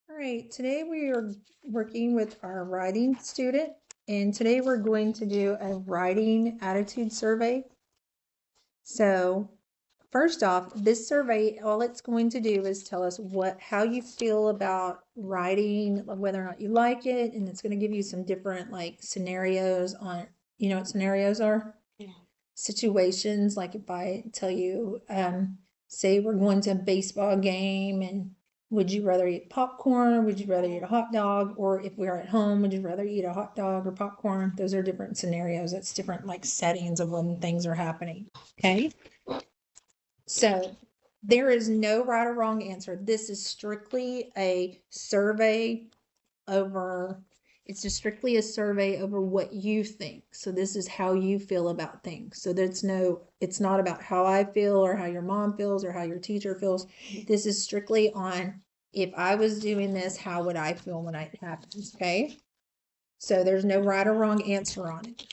All right, today we are working with our writing student, and today we're going to do a writing attitude survey. So, first off, this survey, all it's going to do is tell us how you feel about writing, whether or not you like it, and it's going to give you some different scenarios on, you know what scenarios are? Yeah. Situations, like if I tell you, say we're going to a baseball game and would you rather eat popcorn? Would you rather eat a hot dog? Or if we are at home, would you rather eat a hot dog or popcorn? Those are different scenarios. That's different settings of when things are happening. Okay. So there is no right or wrong answer. This is strictly a survey over, it's just strictly a survey over what you think. So this is how you feel about things. So it's not about how I feel or how your mom feels or how your teacher feels. This is strictly on, if I was doing this, how would I feel when it happens? Okay. So there's no right or wrong answer on it.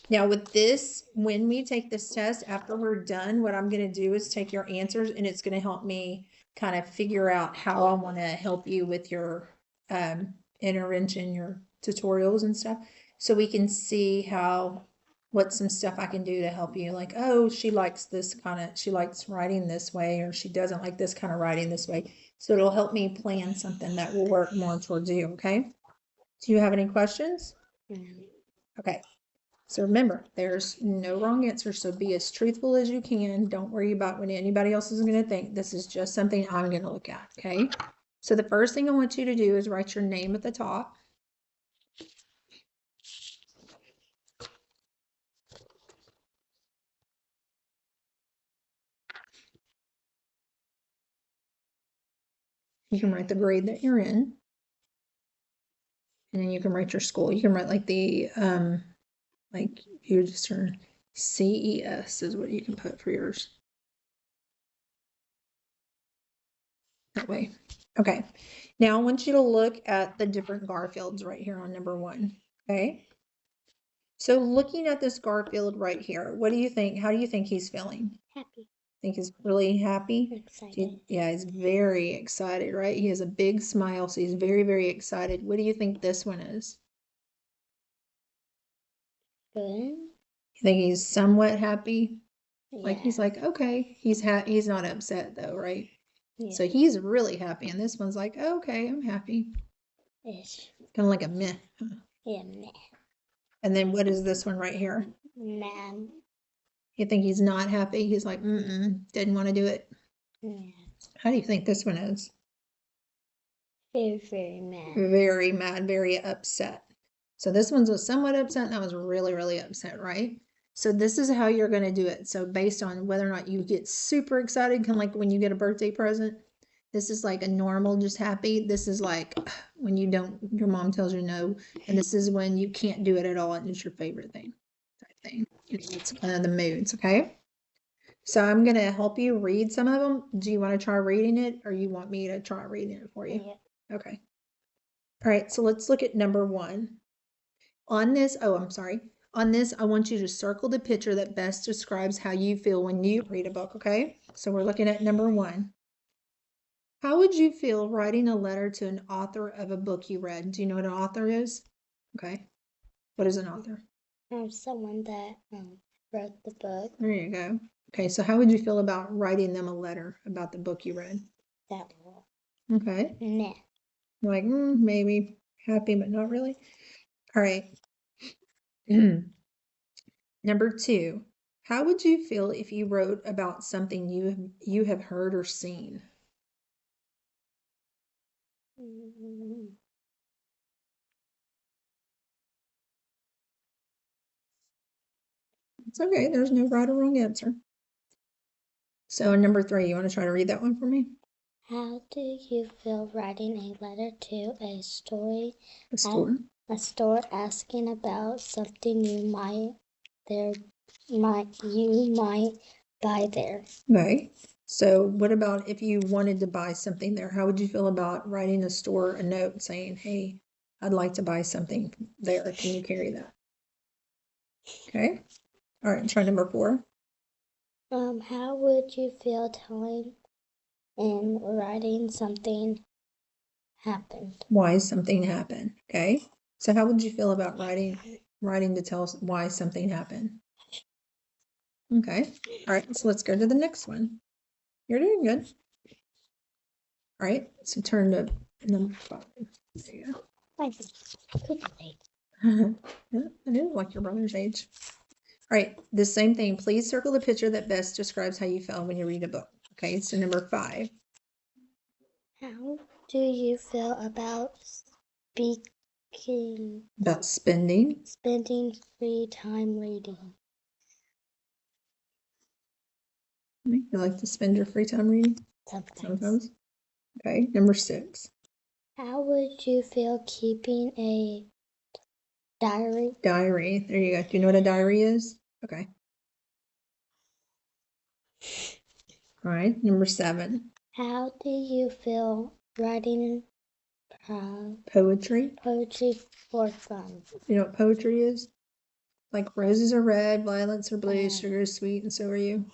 Now with this, when we take this test, after we're done, what I'm going to do is take your answers and it's going to help me kind of figure out how I want to help you with your intervention, your tutorials and stuff. So we can see what some stuff I can do to help you. Like, oh, she likes she likes writing this way, or she doesn't like this kind of writing this way. So it'll help me plan something that will work more towards you. Okay. Do you have any questions? Mm. Okay. So remember, there's no wrong answer. So be as truthful as you can. Don't worry about what anybody else is going to think. This is just something I'm going to look at. Okay. So the first thing I want you to do is write your name at the top. You can write the grade that you're in. And then you can write your school. You can write like you just turn CES is what you can put for yours. That way. Okay. Now I want you to look at the different Garfields right here on number 1. Okay. So looking at this Garfield right here, what do you think? How do you think he's feeling? Happy. Think he's really happy? Excited. Yeah, he's very excited, right? He has a big smile, so he's very, very excited. What do you think this one is? Good. You think he's somewhat happy? Like Yeah. he's like, okay, he's not upset though, right? Yeah. So he's really happy, and this one's like, okay, I'm happy. Ish. Kind of like a meh. Yeah. Meh. And then what is this one right here? Man. You think he's not happy? He's like, didn't want to do it. Yeah. How do you think this one is? Very, very mad. Very mad, very upset. So this one's somewhat upset, and that was really, really upset, right? So this is how you're going to do it. So based on whether or not you get super excited, kind of like when you get a birthday present, this is like a normal, just happy. This is like when your mom tells you no, and this is when you can't do it at all, and it's your favorite thing, type thing. It's kind of the moods, okay? So I'm going to help you read some of them. Do you want to try reading it, or you want me to try reading it for you? Yeah. Okay. All right, so let's look at number 1. On this, On this, I want you to circle the picture that best describes how you feel when you read a book, okay? So we're looking at number 1. How would you feel writing a letter to an author of a book you read? Do you know what an author is? Okay. What is an author? Someone that wrote the book. There you go. Okay, so how would you feel about writing them a letter about the book you read? That will. Okay. Meh. Like, maybe happy, but not really. All right. Number 2, how would you feel if you wrote about something you have heard or seen? It's okay. There's no right or wrong answer. So number 3, you want to try to read that one for me? How do you feel writing a letter to a store? A store. A store asking about something you might buy there. Okay. So what about if you wanted to buy something there? How would you feel about writing a store a note saying, hey, I'd like to buy something there. Can you carry that? Okay. All right. Try number 4. How would you feel telling and writing something happened. Why something happened. Okay. So how would you feel about writing to tell us why something happened? Okay. All right. So let's go to the next one. You're doing good. All right. So turn to number 5. There you go. Yeah, it is like your brother's age. All right. The same thing. Please circle the picture that best describes how you felt when you read a book. Okay. So number 5. How do you feel about speaking, About spending. spending free time reading? You like to spend your free time reading? Sometimes. Okay. Number 6. How would you feel keeping a diary? Diary. There you go. Do you know what a diary is? Okay. All right. Number 7. How do you feel writing Poetry. poetry for fun? You know what poetry is? Like roses are red, violets are blue, sugar is sweet, and so are you.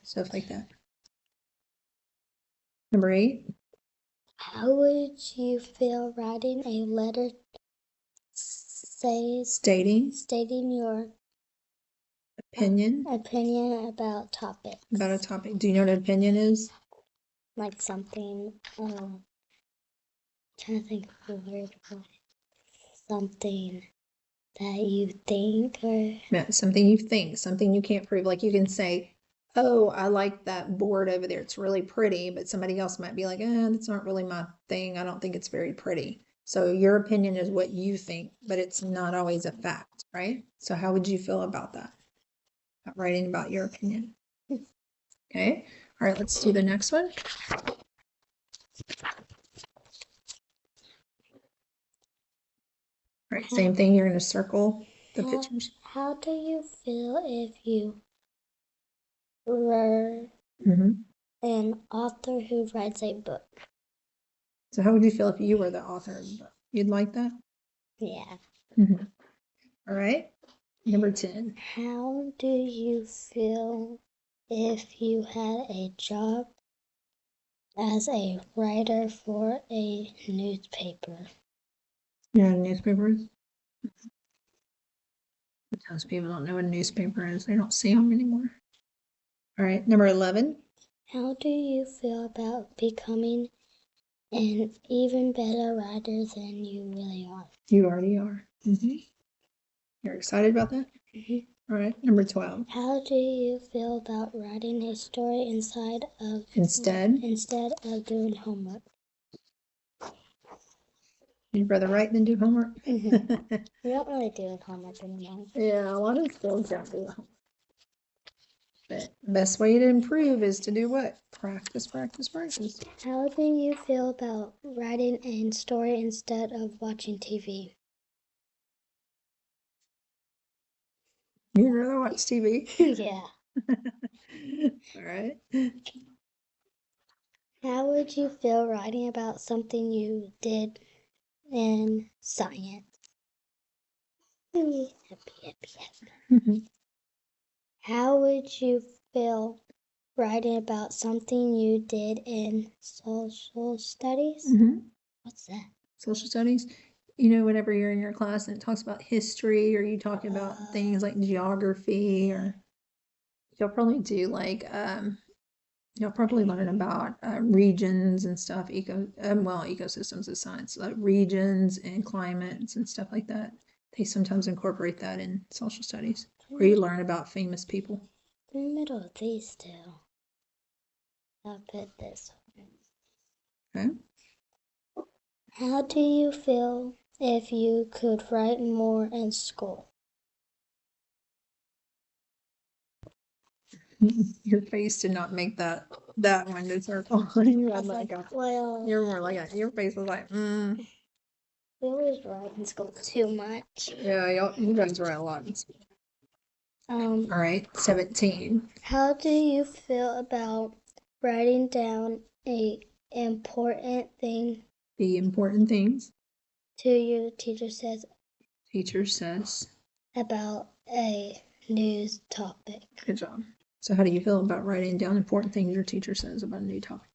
Stuff like that. Number 8. How would you feel writing a letter stating your Opinion opinion about topics? about a topic. Do you know what an opinion is? Like something, trying to think of a word for it. Something that you think or No, something you think, something you can't prove. Like you can say, oh, I like that board over there. It's really pretty, but somebody else might be like, that's not really my thing. I don't think it's very pretty. So your opinion is what you think, but it's not always a fact, right? So how would you feel about that? About writing about your opinion. Okay. All right, let's do the next one. All right, same thing. You're going to circle the pictures. How do you feel if you were an author who writes a book? So how would you feel if you were the author of the book? You'd like that? Yeah. All right. Number 10. How do you feel if you had a job as a writer for a newspaper? You know what a newspaper is? Sometimes people don't know what a newspaper is. They don't see them anymore. All right. Number 11. How do you feel about becoming an even better writer than you really are? You already are. You're excited about that? All right. Number 12. How do you feel about writing a story instead of doing homework? You'd rather write than do homework? We don't really do homework anymore. Yeah, a lot of schools don't do homework. But the best way to improve is to do what? Practice, practice, practice. How do you feel about writing a story instead of watching TV? You'd rather watch TV? Yeah. All right. How would you feel writing about something you did in science? Happy. How would you feel writing about something you did in social studies? What's that? Social studies. You know, whenever you're in your class and it talks about history, or you talk about things like geography, or you'll probably do like you'll probably learn about regions and stuff. Ecosystems is science, like regions and climates and stuff like that. They sometimes incorporate that in social studies, where you learn about famous people. In the middle of these two, I'll put this one. Okay. How do you feel if you could write more in school? Your face did not make that one to circle. You had you're more like that. Your face was like, We always write in school too much. Yeah, you guys write a lot in school. All right, 17. How do you feel about writing down the important things to you, teacher says about a news topic? Good job. So how do you feel about writing down important things your teacher says about a new topic?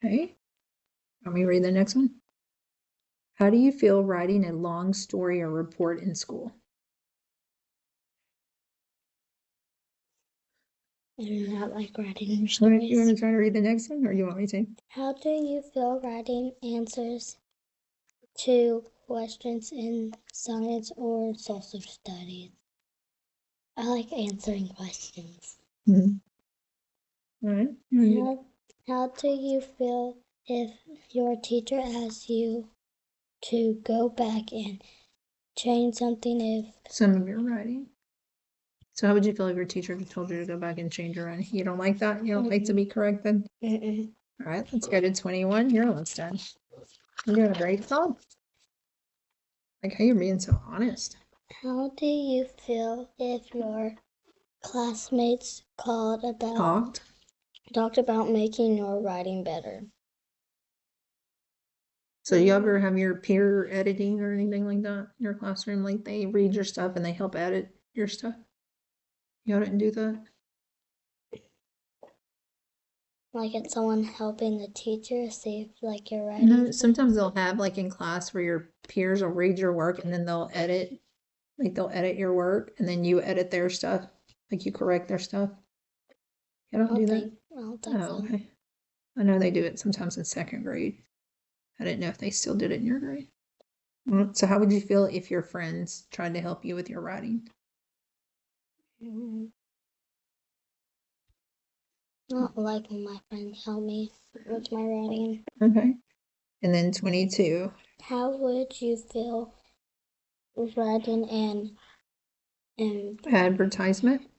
Okay. Let me read the next one. How do you feel writing a long story or report in school? I do not like writing You stories. want to try to read the next one, or you want me to? How do you feel writing answers to questions in science or social studies? I like answering questions. All right. How do you feel if your teacher asks you to go back and change something if Some of your writing. So how would you feel if your teacher told you to go back and change your writing? You don't like that? You don't like to be corrected? Mm-mm. All right, let's go to 21. You're almost done. You're doing a great job. Like how you're being so honest. How do you feel if your classmates talked about making your writing better? So you ever have your peer editing or anything like that in your classroom? Like they read your stuff and they help edit your stuff? Y'all didn't do that? Like it's someone helping the teacher see if like your writing. No, sometimes they'll have like in class where your peers will read your work and then they'll edit. Like they'll edit your work and then you edit their stuff. Like you correct their stuff. You don't do that? I don't think Oh, so. okay. I know they do it sometimes in second grade. I didn't know if they still did it in your grade. So how would you feel if your friends tried to help you with your writing? Not like when my friends help me with my writing. Okay. And then 22. How would you feel writing an Advertisement.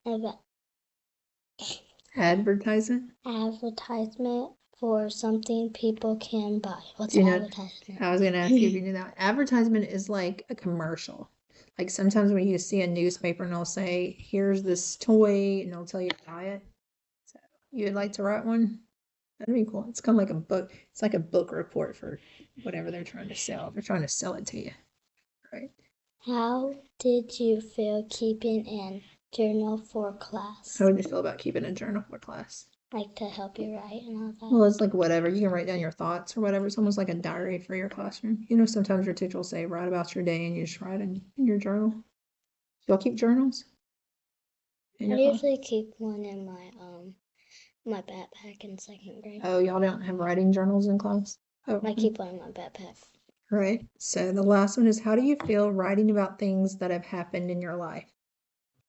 Advertisement. Advertisement for something people can buy? What's Do you know? advertisement? I was gonna ask you if you knew that. Advertisement is like a commercial. Like sometimes when you see a newspaper and they'll say, "Here's this toy," and they'll tell you to buy it. So you'd like to write one? That'd be cool. It's kind of like a book. It's like a book report for whatever they're trying to sell. They're trying to sell it to you, right? How did you feel keeping a journal for class? How would you feel about keeping a journal for class? Like to help you write and all that? Well, it's like whatever. You can write down your thoughts or whatever. It's almost like a diary for your classroom. You know, sometimes your teacher will say, write about your day, and you just write in your journal. Y'all keep journals? I usually keep one in my backpack in second grade. Oh, y'all don't have writing journals in class? Oh, I keep one in my backpack. Right. So the last one is, how do you feel writing about things that have happened in your life?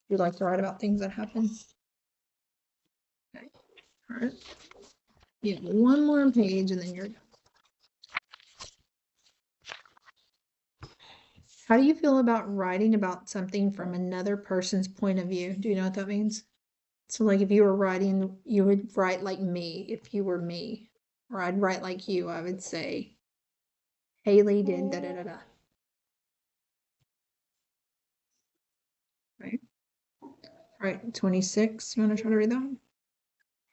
You like to write about things that happen? Okay. All right. Yeah, one more page and then you're done. How do you feel about writing about something from another person's point of view? Do you know what that means? So like if you were writing, you would write like me if you were me. Or I'd write like you. I would say, Haley did da da da da. Right. All right, 26. You want to try to read that one?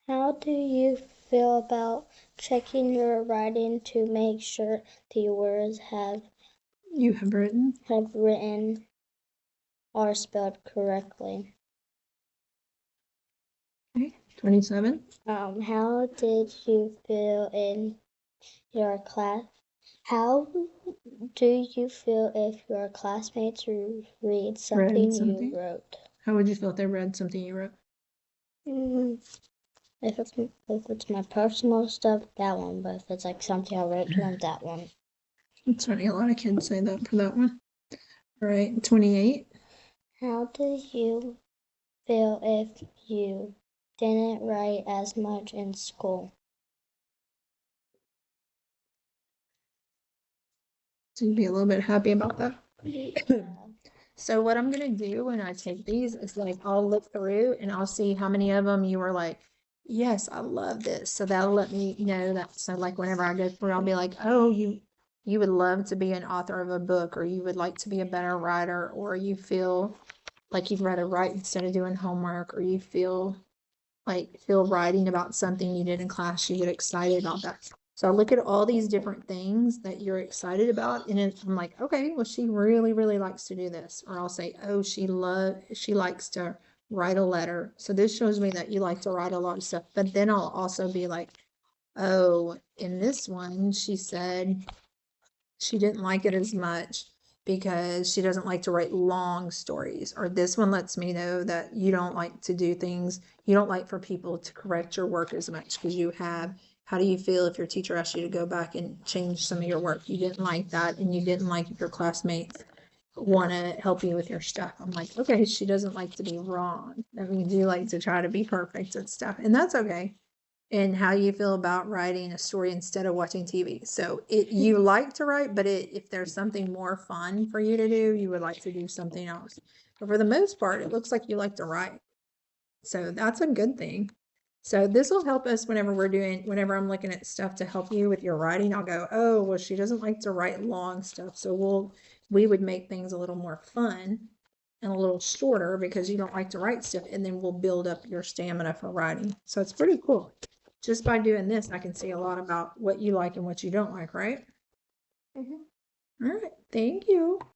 How do you feel about checking your writing to make sure the words you have written are spelled correctly? Okay, 27. How did you feel in your class? How do you feel if your classmates read something you wrote? How would you feel if they read something you wrote? If it's my personal stuff, that one. But if it's like something I wrote to them, that one. It's funny, a lot of kids say that for that one. All right, 28. How do you feel if you didn't write as much in school? So you'd be a little bit happy about that. So what I'm gonna do when I take these is like I'll look through and I'll see how many of them you were like, yes, I love this. So that'll let me know that. So like whenever I go through, I'll be like, oh, you would love to be an author of a book, or you would like to be a better writer, or you feel like you'd rather write instead of doing homework, or you feel writing about something you did in class, you get excited about that. So I look at all these different things that you're excited about, and I'm like, okay, well, she really, really likes to do this. Or I'll say, oh, she likes to write a letter. So this shows me that you like to write a lot of stuff. But then I'll also be like, oh, in this one, she said she didn't like it as much because she doesn't like to write long stories. Or this one lets me know that you don't like to do things, you don't like for people to correct your work as much because you have. How do you feel if your teacher asked you to go back and change some of your work? You didn't like that, and you didn't like if your classmates want to help you with your stuff. I'm like, okay, she doesn't like to be wrong. That means you like to try to be perfect and stuff, and that's okay. And how you feel about writing a story instead of watching TV. So you like to write, but if there's something more fun for you to do, you would like to do something else. But for the most part, it looks like you like to write. So that's a good thing. So this will help us whenever I'm looking at stuff to help you with your writing. I'll go, oh, well, she doesn't like to write long stuff. So we would make things a little more fun and a little shorter because you don't like to write stuff. And then we'll build up your stamina for writing. So it's pretty cool. Just by doing this, I can see a lot about what you like and what you don't like, right? Mhm. All right. Thank you.